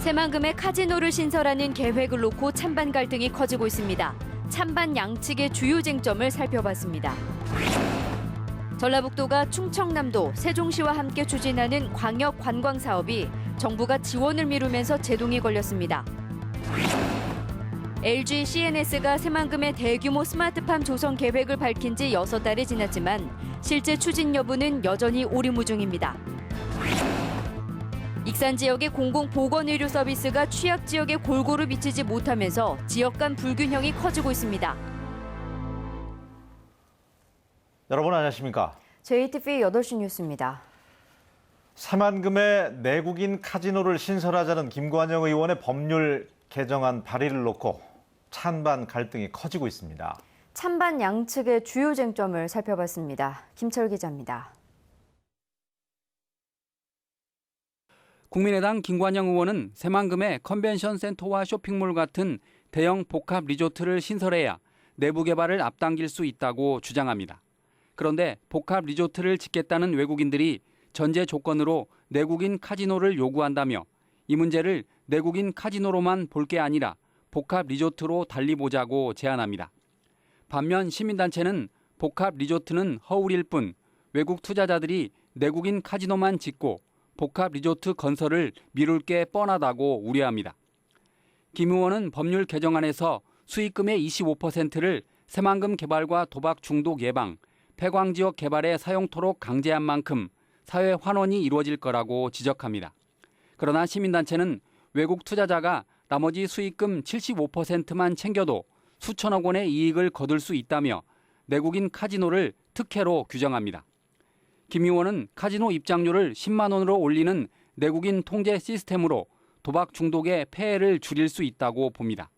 새만금에 카지노를 신설하는 계획을 놓고 찬반 갈등이 커지고 있습니다. 찬반 양측의 주요 쟁점을 살펴봤습니다. 전라북도가 충청남도, 세종시와 함께 추진하는 광역 관광 사업이 정부가 지원을 미루면서 제동이 걸렸습니다. LG CNS가 새만금의 대규모 스마트팜 조성 계획을 밝힌 지 6달이 지났지만 실제 추진 여부는 여전히 오리무중입니다. 익산 지역의 공공보건의료 서비스가 취약 지역에 골고루 미치지 못하면서 지역 간 불균형이 커지고 있습니다. 여러분 안녕하십니까? JTBC 8시 뉴스입니다. 새만금에 내국인 카지노를 신설하자는 김관영 의원의 법률 개정안 발의를 놓고 찬반 갈등이 커지고 있습니다. 찬반 양측의 주요 쟁점을 살펴봤습니다. 김철 기자입니다. 국민의당 김관영 의원은 새만금에 컨벤션 센터와 쇼핑몰 같은 대형 복합 리조트를 신설해야 내부 개발을 앞당길 수 있다고 주장합니다. 그런데 복합 리조트를 짓겠다는 외국인들이 전제 조건으로 내국인 카지노를 요구한다며 이 문제를 내국인 카지노로만 볼 게 아니라 복합 리조트로 달리 보자고 제안합니다. 반면 시민단체는 복합 리조트는 허울일 뿐 외국 투자자들이 내국인 카지노만 짓고 복합 리조트 건설을 미룰 게 뻔하다고 우려합니다. 김 의원은 법률 개정안에서 수익금의 25%를 새만금 개발과 도박 중독 예방, 폐광지역 개발에 사용토록 강제한 만큼 사회 환원이 이루어질 거라고 지적합니다. 그러나 시민단체는 외국 투자자가 나머지 수익금 75%만 챙겨도 수천억 원의 이익을 거둘 수 있다며 내국인 카지노를 특혜로 규정합니다. 김 의원은 카지노 입장료를 10만 원으로 올리는 내국인 통제 시스템으로 도박 중독의 폐해를 줄일 수 있다고 봅니다.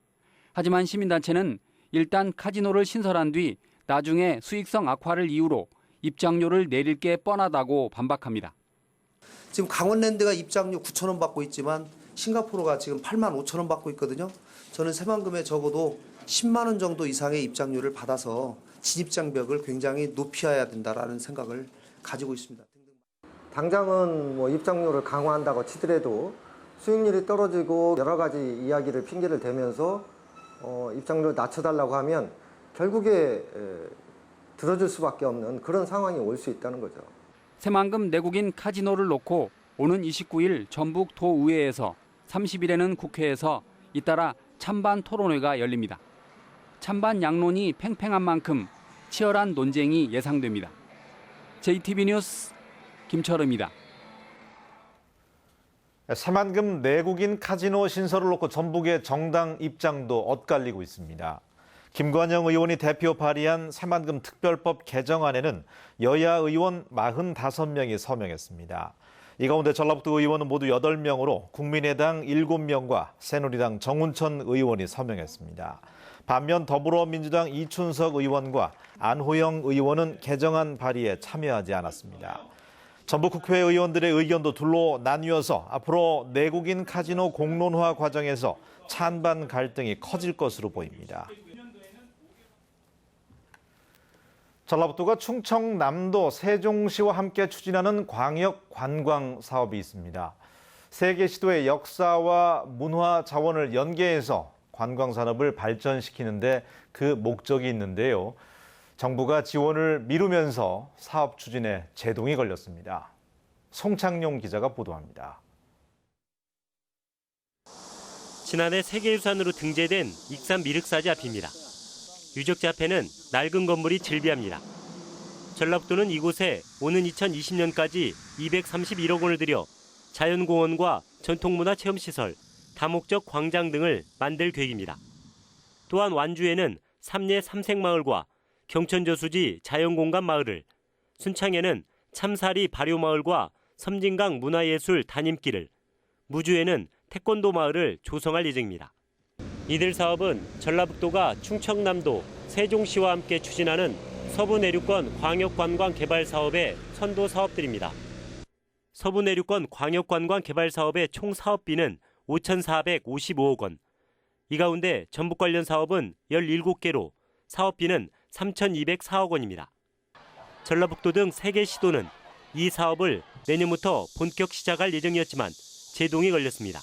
하지만 시민단체는 일단 카지노를 신설한 뒤 나중에 수익성 악화를 이유로 입장료를 내릴 게 뻔하다고 반박합니다. 지금 강원랜드가 입장료 9천 원 받고 있지만 싱가포르가 지금 8만 5천 원 받고 있거든요. 저는 새만금에 적어도 10만 원 정도 이상의 입장료를 받아서 진입장벽을 굉장히 높여야 된다라는 생각을 가지고 있습니다. 당장은 뭐 입장료를 강화한다고 치더라도 수익률이 떨어지고 여러 가지 이야기를 핑계를 대면서 입장료를 낮춰달라고 하면 결국에 들어줄 수밖에 없는 그런 상황이 올 수 있다는 거죠. 새만금 내국인 카지노를 놓고 오는 29일 전북 도의회에서 30일에는 국회에서 잇따라 찬반 토론회가 열립니다. 찬반 양론이 팽팽한 만큼 치열한 논쟁이 예상됩니다. JTBC 뉴스 김철우입니다. 새만금 내국인 카지노 신설을 놓고 전북의 정당 입장도 엇갈리고 있습니다. 김관영 의원이 대표 발의한 새만금 특별법 개정안에는 여야 의원 45명이 서명했습니다. 이 가운데 전라북도 의원은 모두 8명으로 국민의당 7명과 새누리당 정운천 의원이 서명했습니다. 반면 더불어민주당 이춘석 의원과 안호영 의원은 개정안 발의에 참여하지 않았습니다. 전북국회 의원들의 의견도 둘로 나뉘어서 앞으로 내국인 카지노 공론화 과정에서 찬반 갈등이 커질 것으로 보입니다. 전라북도가 충청남도 세종시와 함께 추진하는 광역 관광 사업이 있습니다. 세 개 시도의 역사와 문화 자원을 연계해서 관광 산업을 발전시키는 데 그 목적이 있는데요. 정부가 지원을 미루면서 사업 추진에 제동이 걸렸습니다. 송창용 기자가 보도합니다. 지난해 세계유산으로 등재된 익산 미륵사지 앞입니다. 유적지 앞에는 낡은 건물이 즐비합니다. 전라북도는 이곳에 오는 2020년까지 231억 원을 들여 자연공원과 전통문화 체험시설, 다목적 광장 등을 만들 계획입니다. 또한 완주에는 삼례 삼색마을과 경천저수지 자연공간 마을을, 순창에는 참사리 발효마을과 섬진강 문화예술 담임길을, 무주에는 태권도 마을을 조성할 예정입니다. 이들 사업은 전라북도가 충청남도 세종시와 함께 추진하는 서부내륙권 광역관광 개발 사업의 선도 사업들입니다. 서부내륙권 광역관광 개발 사업의 총 사업비는 5,455억 원. 이 가운데 전북 관련 사업은 17개로 사업비는 3,204억 원입니다. 전라북도 등 3개 시도는 이 사업을 내년부터 본격 시작할 예정이었지만 제동이 걸렸습니다.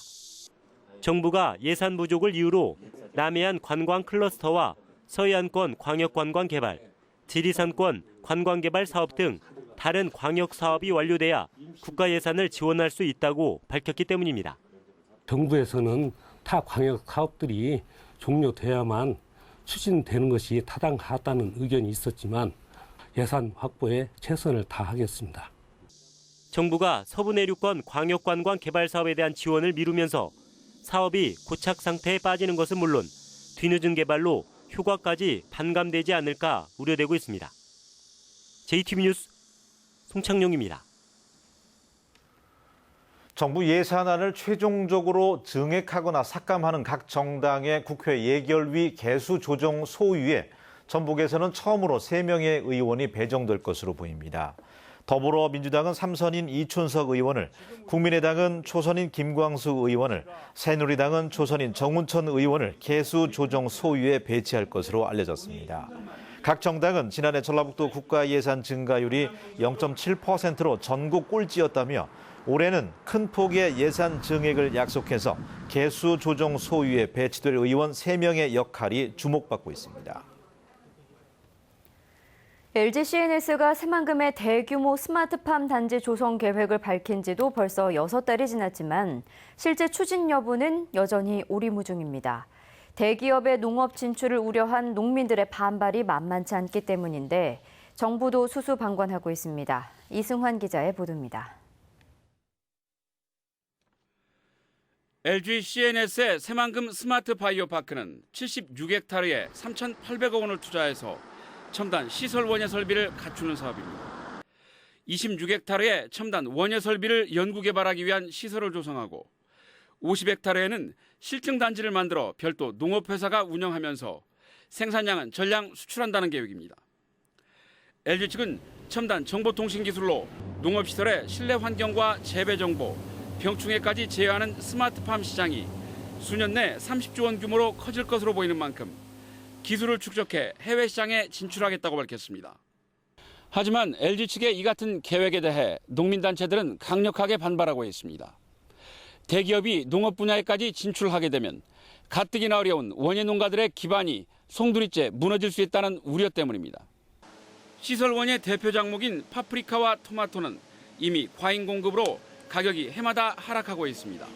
정부가 예산 부족을 이유로 남해안 관광 클러스터와 서해안권 광역관광 개발, 지리산권 관광개발 사업 등 다른 광역 사업이 완료돼야 국가 예산을 지원할 수 있다고 밝혔기 때문입니다. 정부에서는 타 광역 사업들이 종료돼야만 추진되는 것이 타당하다는 의견이 있었지만 예산 확보에 최선을 다하겠습니다. 정부가 서부내륙권 광역관광 개발 사업에 대한 지원을 미루면서 사업이 고착 상태에 빠지는 것은 물론 뒤늦은 개발로 효과까지 반감되지 않을까 우려되고 있습니다. JTB 뉴스 송창용입니다. 정부 예산안을 최종적으로 증액하거나 삭감하는 각 정당의 국회 예결위 개수 조정 소위에 전북에서는 처음으로 3명의 의원이 배정될 것으로 보입니다. 더불어민주당은 삼선인 이춘석 의원을, 국민의당은 초선인 김광수 의원을, 새누리당은 초선인 정운천 의원을 개수 조정 소위에 배치할 것으로 알려졌습니다. 각 정당은 지난해 전라북도 국가 예산 증가율이 0.7%로 전국 꼴찌였다며 올해는 큰 폭의 예산 증액을 약속해서 개수 조정 소위에 배치될 의원 3명의 역할이 주목받고 있습니다. LG CNS가 새만금의 대규모 스마트팜 단지 조성 계획을 밝힌 지도 벌써 6달이 지났지만 실제 추진 여부는 여전히 오리무중입니다. 대기업의 농업 진출을 우려한 농민들의 반발이 만만치 않기 때문인데 정부도 수수방관하고 있습니다. 이승환 기자의 보도입니다. LG CNS의 새만금 스마트 바이오 파크는 76헥타르에 3,800억 원을 투자해서 첨단 시설 원예 설비를 갖추는 사업입니다. 26헥타르에 첨단 원예 설비를 연구 개발하기 위한 시설을 조성하고 50헥타르에는 실증 단지를 만들어 별도 농업회사가 운영하면서 생산량은 전량 수출한다는 계획입니다. LG 측은 첨단 정보통신 기술로 농업시설의 실내 환경과 재배 정보, 병충해까지 제어하는 스마트팜 시장이 수년 내 30조 원 규모로 커질 것으로 보이는 만큼 기술을 축적해 해외 시장에 진출하겠다고 밝혔습니다. 하지만 LG 측의 이 같은 계획에 대해 농민단체들은 강력하게 반발하고 있습니다. 대기업이 농업 분야에까지 진출하게 되면 가뜩이나 어려운 원예 농가들의 기반이 송두리째 무너질 수 있다는 우려 때문입니다. 시설 원예 대표 작목인 파프리카와 토마토는 이미 과잉 공급으로 가격이 해마다 하락하고 있습니다.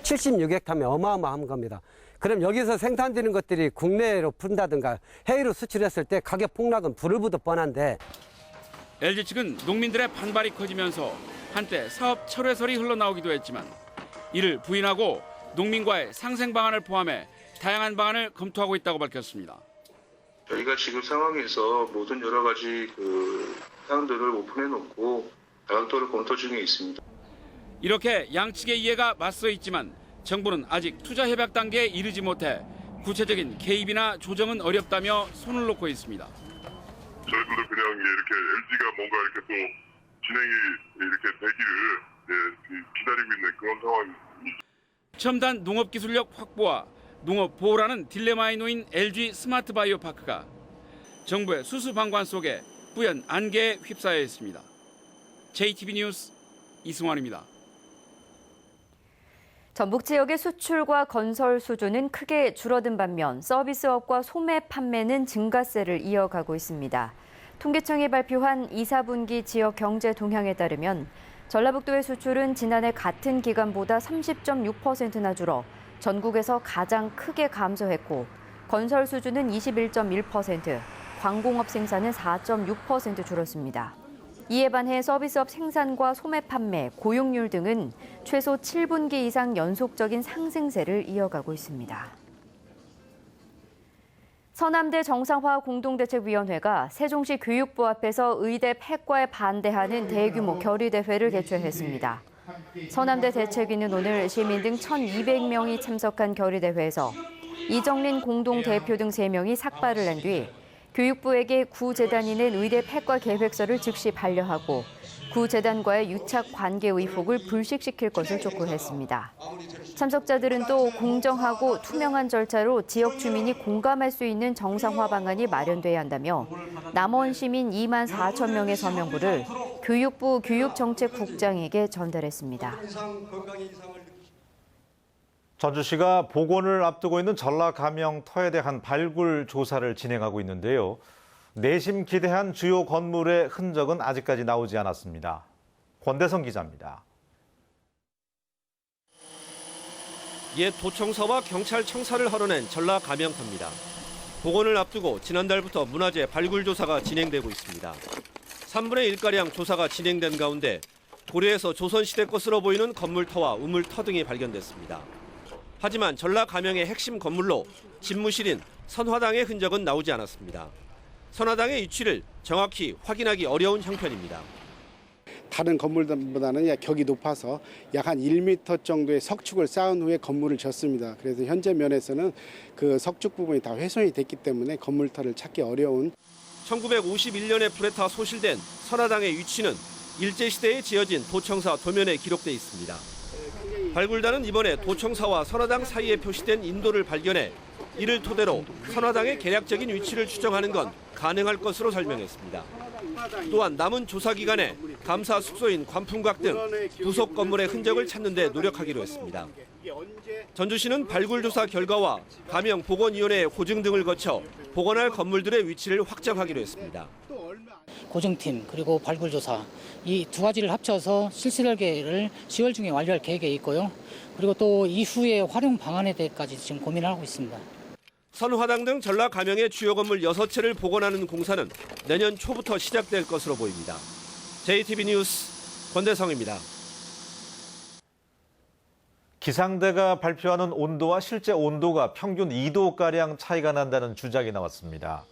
76헥타르면 어마어마한 겁니다. 그럼 여기서 생산되는 것들이 국내로 푼다든가 해외로 수출했을 때 가격 폭락은 불을 보듯 뻔한데 LG 측은 농민들의 반발이 커지면서 한때 사업 철회설이 흘러나오기도 했지만 이를 부인하고 농민과의 상생 방안을 포함해 다양한 방안을 검토하고 있다고 밝혔습니다. 저희가 지금 상황에서 모든 여러 가지 사항들을 오픈해 놓고 다각도를 검토 중에 있습니다. 이렇게 양측의 이해가 맞서 있지만 정부는 아직 투자 협약 단계에 이르지 못해 구체적인 개입이나 조정은 어렵다며 손을 놓고 있습니다. 저희들도 그냥 이렇게 LG가 뭔가 이렇게 또 진행이 이렇게 되기를 기다리고 있는 그런 상황입니다. 첨단 농업 기술력 확보와 농업 보호라는 딜레마에 놓인 LG 스마트 바이오 파크가 정부의 수수방관 속에 뿌연 안개에 휩싸여 있습니다. JTB 뉴스 이승환입니다. 전북 지역의 수출과 건설 수주는 크게 줄어든 반면 서비스업과 소매 판매는 증가세를 이어가고 있습니다. 통계청이 발표한 2, 4분기 지역 경제 동향에 따르면 전라북도의 수출은 지난해 같은 기간보다 30.6%나 줄어 전국에서 가장 크게 감소했고 건설 수주는 21.1%, 광공업 생산은 4.6% 줄었습니다. 이에 반해 서비스업 생산과 소매 판매, 고용률 등은 최소 7분기 이상 연속적인 상승세를 이어가고 있습니다. 서남대 정상화 공동대책위원회가 세종시 교육부 앞에서 의대 폐과에 반대하는 대규모 결의대회를 개최했습니다. 서남대 대책위는 오늘 시민 등 1,200명이 참석한 결의대회에서 이정린 공동대표 등 3명이 삭발을 한 뒤 교육부에게 구 재단이 낸 의대 폐과 계획서를 즉시 반려하고 구 재단과의 유착 관계 의혹을 불식시킬 것을 촉구했습니다. 참석자들은 또 공정하고 투명한 절차로 지역 주민이 공감할 수 있는 정상화 방안이 마련돼야 한다며 남원 시민 2만 4천 명의 서명부를 교육부 교육정책국장에게 전달했습니다. 전주시가 복원을 앞두고 있는 전라가명터에 대한 발굴 조사를 진행하고 있는데요. 내심 기대한 주요 건물의 흔적은 아직까지 나오지 않았습니다. 권대성 기자입니다. 옛 도청사와 경찰 청사를 헐어낸 전라가명터입니다. 복원을 앞두고 지난달부터 문화재 발굴 조사가 진행되고 있습니다. 3분의 1가량 조사가 진행된 가운데 고려에서 조선시대 것으로 보이는 건물터와 우물터 등이 발견됐습니다. 하지만 전라가명의 핵심 건물로 집무실인 선화당의 흔적은 나오지 않았습니다. 선화당의 위치를 정확히 확인하기 어려운 형편입니다. 다른 건물보다는 격이 높아서 약 한 1m 정도의 석축을 쌓은 후에 건물을 졌습니다. 그래서 현재 면에서는 그 석축 부분이 다 훼손이 됐기 때문에 건물터를 찾기 어려운. 1951년에 불에 타 소실된 선화당의 위치는 일제시대에 지어진 도청사 도면에 기록돼 있습니다. 발굴단은 이번에 도청사와 선화당 사이에 표시된 인도를 발견해 이를 토대로 선화당의 개략적인 위치를 추정하는 건 가능할 것으로 설명했습니다. 또한 남은 조사 기간에 감사 숙소인 관풍각 등 부속 건물의 흔적을 찾는 데 노력하기로 했습니다. 전주시는 발굴 조사 결과와 가명 복원위원회의 고증 등을 거쳐 복원할 건물들의 위치를 확정하기로 했습니다. 고증팀 그리고 발굴 조사 이 두 가지를 합쳐서 실시설계를 10월 중에 완료할 계획에 있고요. 그리고 또 이후의 활용 방안에 대해서까지 지금 고민을 하고 있습니다. 선화당 등 전라가명의 주요 건물 6채를 복원하는 공사는 내년 초부터 시작될 것으로 보입니다. JTB 뉴스 권대성입니다. 기상대가 발표하는 온도와 실제 온도가 평균 2도가량 차이가 난다는 주장이 나왔습니다.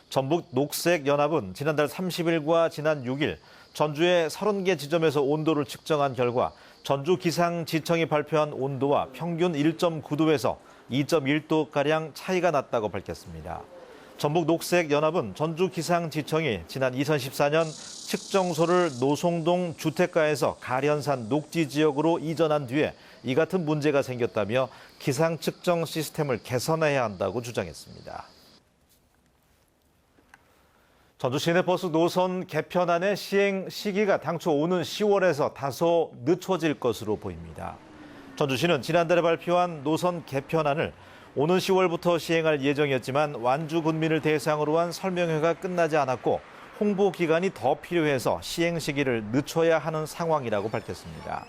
전북 녹색연합은 지난달 30일과 지난 6일 전주의 30개 지점에서 온도를 측정한 결과 전주기상지청이 발표한 온도와 평균 1.9도에서 2.1도가량 차이가 났다고 밝혔습니다. 전북 녹색연합은 전주기상지청이 지난 2014년 측정소를 노송동 주택가에서 가련산 녹지지역으로 이전한 뒤에 이 같은 문제가 생겼다며 기상측정 시스템을 개선해야 한다고 주장했습니다. 전주 시내버스 노선 개편안의 시행 시기가 당초 오는 10월에서 다소 늦춰질 것으로 보입니다. 전주시는 지난달에 발표한 노선 개편안을 오는 10월부터 시행할 예정이었지만 완주 군민을 대상으로 한 설명회가 끝나지 않았고 홍보 기간이 더 필요해서 시행 시기를 늦춰야 하는 상황이라고 밝혔습니다.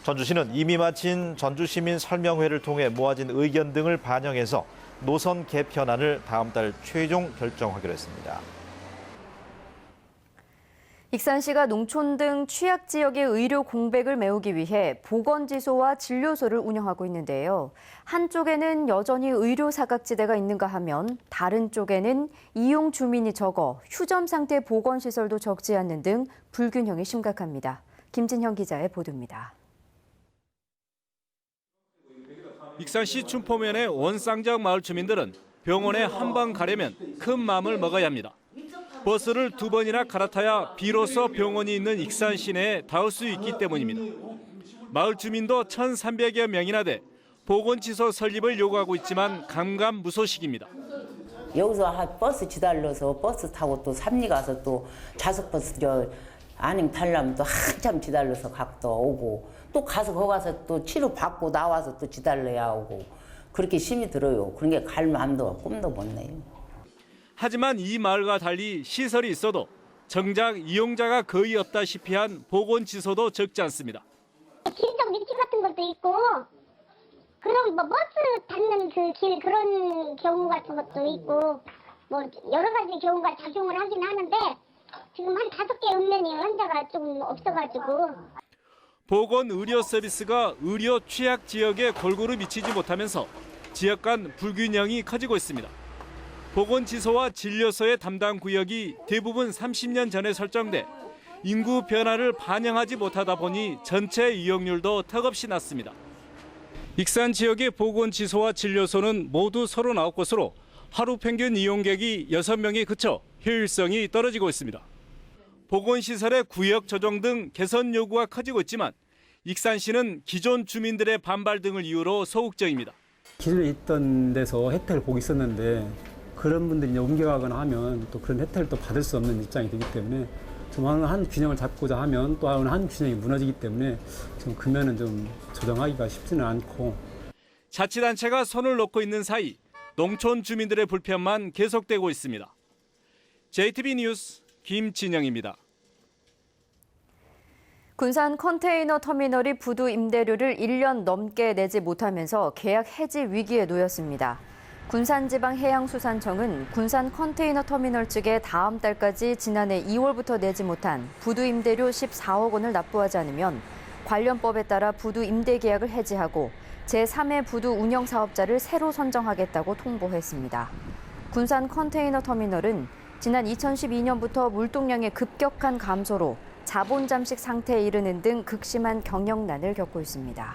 전주시는 이미 마친 전주시민 설명회를 통해 모아진 의견 등을 반영해서 노선 개편안을 다음 달 최종 결정하기로 했습니다. 익산시가 농촌 등 취약 지역의 의료 공백을 메우기 위해 보건지소와 진료소를 운영하고 있는데요. 한쪽에는 여전히 의료 사각지대가 있는가 하면 다른 쪽에는 이용 주민이 적어 휴점 상태 보건시설도 적지 않는 등 불균형이 심각합니다. 김진형 기자의 보도입니다. 익산시 춘포면의 원쌍장 마을 주민들은 병원에 한 번 가려면 큰 마음을 먹어야 합니다. 버스를 2번이나 갈아타야 비로소 병원이 있는 익산 시내에 닿을 수 있기 때문입니다. 마을 주민도 1,300여 명이나 돼 보건지소 설립을 요구하고 있지만 감감무소식입니다. 여기서 버스 기다려서 버스 타고 또 삼리 가서 또 좌석버스 안행 타려면 또 한참 기다려서 각도 오고 또 가서 거기 가서 또 치료 받고 나와서 또 기다려야 오고 그렇게 힘이 들어요. 그런 게 갈 마음도 꿈도 못 내요. 하지만 이 마을과 달리 시설이 있어도 정작 이용자가 거의 없다시피 한 보건지소도 적지 않습니다. 길적 밀집 같은 것도 있고 그런 버스 닿는 그 길 그런 경우 같은 것도 있고 여러 가지 경우가 작용을 하긴 하는데 지금 한 5개 읍면이 환자가 좀 없어가지고. 보건 의료 서비스가 의료 취약 지역에 골고루 미치지 못하면서 지역 간 불균형이 커지고 있습니다. 보건지소와 진료소의 담당 구역이 대부분 30년 전에 설정돼 인구 변화를 반영하지 못하다 보니 전체 이용률도 턱없이 낮습니다. 익산 지역의 보건지소와 진료소는 모두 39곳으로 하루 평균 이용객이 6명에 그쳐 효율성이 떨어지고 있습니다. 보건시설의 구역 조정 등 개선 요구가 커지고 있지만 익산시는 기존 주민들의 반발 등을 이유로 소극적입니다. 기존에 있던 데서 혜택을 보고 있었는데 그런 분들이 이제 옮겨가거나 하면 또 그런 혜택을 또 받을 수 없는 입장이 되기 때문에 좀 한 균형을 잡고자 하면 또 한 균형이 무너지기 때문에 좀 금연은 좀 조정하기가 쉽지는 않고. 자치단체가 손을 놓고 있는 사이 농촌 주민들의 불편만 계속되고 있습니다. JTB 뉴스 김진영입니다. 군산 컨테이너 터미널이 부두 임대료를 1년 넘게 내지 못하면서 계약 해지 위기에 놓였습니다. 군산지방해양수산청은 군산 컨테이너 터미널 측에 다음 달까지 지난해 2월부터 내지 못한 부두 임대료 14억 원을 납부하지 않으면 관련법에 따라 부두 임대 계약을 해지하고 제3의 부두 운영 사업자를 새로 선정하겠다고 통보했습니다. 군산 컨테이너 터미널은 지난 2012년부터 물동량의 급격한 감소로 자본 잠식 상태에 이르는 등 극심한 경영난을 겪고 있습니다.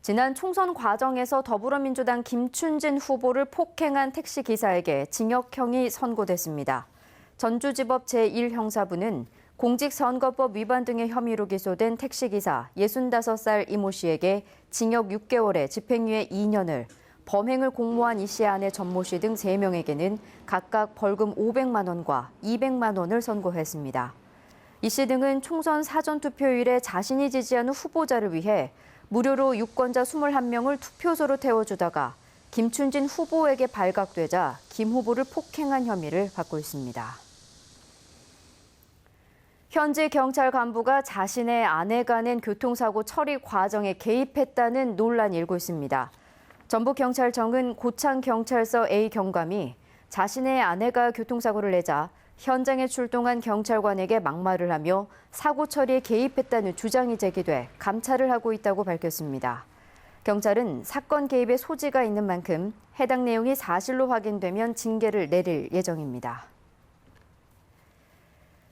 지난 총선 과정에서 더불어민주당 김춘진 후보를 폭행한 택시기사에게 징역형이 선고됐습니다. 전주지법 제1형사부는 공직선거법 위반 등의 혐의로 기소된 택시기사 65살 이모 씨에게 징역 6개월에 집행유예 2년을, 범행을 공모한 이 씨의 아내 전모 씨 등 3명에게는 각각 벌금 500만 원과 200만 원을 선고했습니다. 이 씨 등은 총선 사전투표일에 자신이 지지하는 후보자를 위해 무료로 유권자 21명을 투표소로 태워주다가 김춘진 후보에게 발각되자 김 후보를 폭행한 혐의를 받고 있습니다. 현지 경찰 간부가 자신의 아내가 낸 교통사고 처리 과정에 개입했다는 논란이 일고 있습니다. 전북경찰청은 고창경찰서 A 경감이 자신의 아내가 교통사고를 내자 현장에 출동한 경찰관에게 막말을 하며 사고 처리에 개입했다는 주장이 제기돼 감찰을 하고 있다고 밝혔습니다. 경찰은 사건 개입의 소지가 있는 만큼 해당 내용이 사실로 확인되면 징계를 내릴 예정입니다.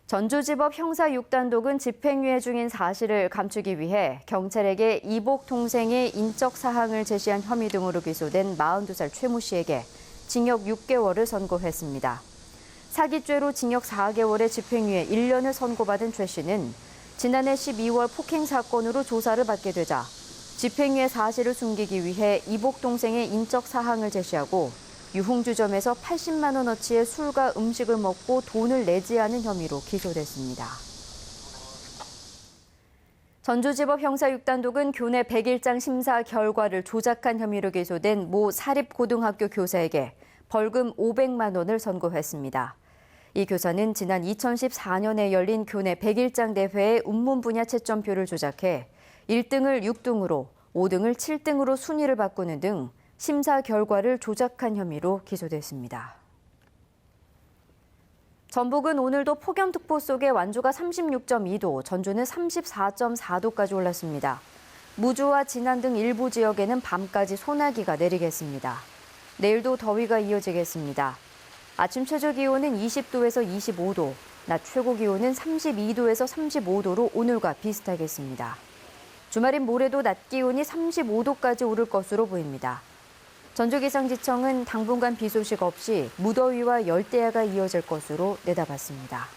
전주지법 형사 6단독은 집행유예 중인 사실을 감추기 위해 경찰에게 이복 동생의 인적 사항을 제시한 혐의 등으로 기소된 42살 최모 씨에게 징역 6개월을 선고했습니다. 사기죄로 징역 4개월에 집행유예 1년을 선고받은 최 씨는 지난해 12월 폭행 사건으로 조사를 받게 되자 집행유예 사실을 숨기기 위해 이복 동생의 인적 사항을 제시하고 유흥주점에서 80만 원어치의 술과 음식을 먹고 돈을 내지 않은 혐의로 기소됐습니다. 전주지법 형사 6단독은 교내 100일장 심사 결과를 조작한 혐의로 기소된 모 사립고등학교 교사에게 벌금 500만 원을 선고했습니다. 이 교사는 지난 2014년에 열린 교내 100일장 대회의 운문 분야 채점표를 조작해 1등을 6등으로, 5등을 7등으로 순위를 바꾸는 등 심사 결과를 조작한 혐의로 기소됐습니다. 전북은 오늘도 폭염특보 속에 완주가 36.2도, 전주는 34.4도까지 올랐습니다. 무주와 진안 등 일부 지역에는 밤까지 소나기가 내리겠습니다. 내일도 더위가 이어지겠습니다. 아침 최저 기온은 20도에서 25도, 낮 최고 기온은 32도에서 35도로 오늘과 비슷하겠습니다. 주말인 모레도 낮 기온이 35도까지 오를 것으로 보입니다. 전주기상지청은 당분간 비 소식 없이 무더위와 열대야가 이어질 것으로 내다봤습니다.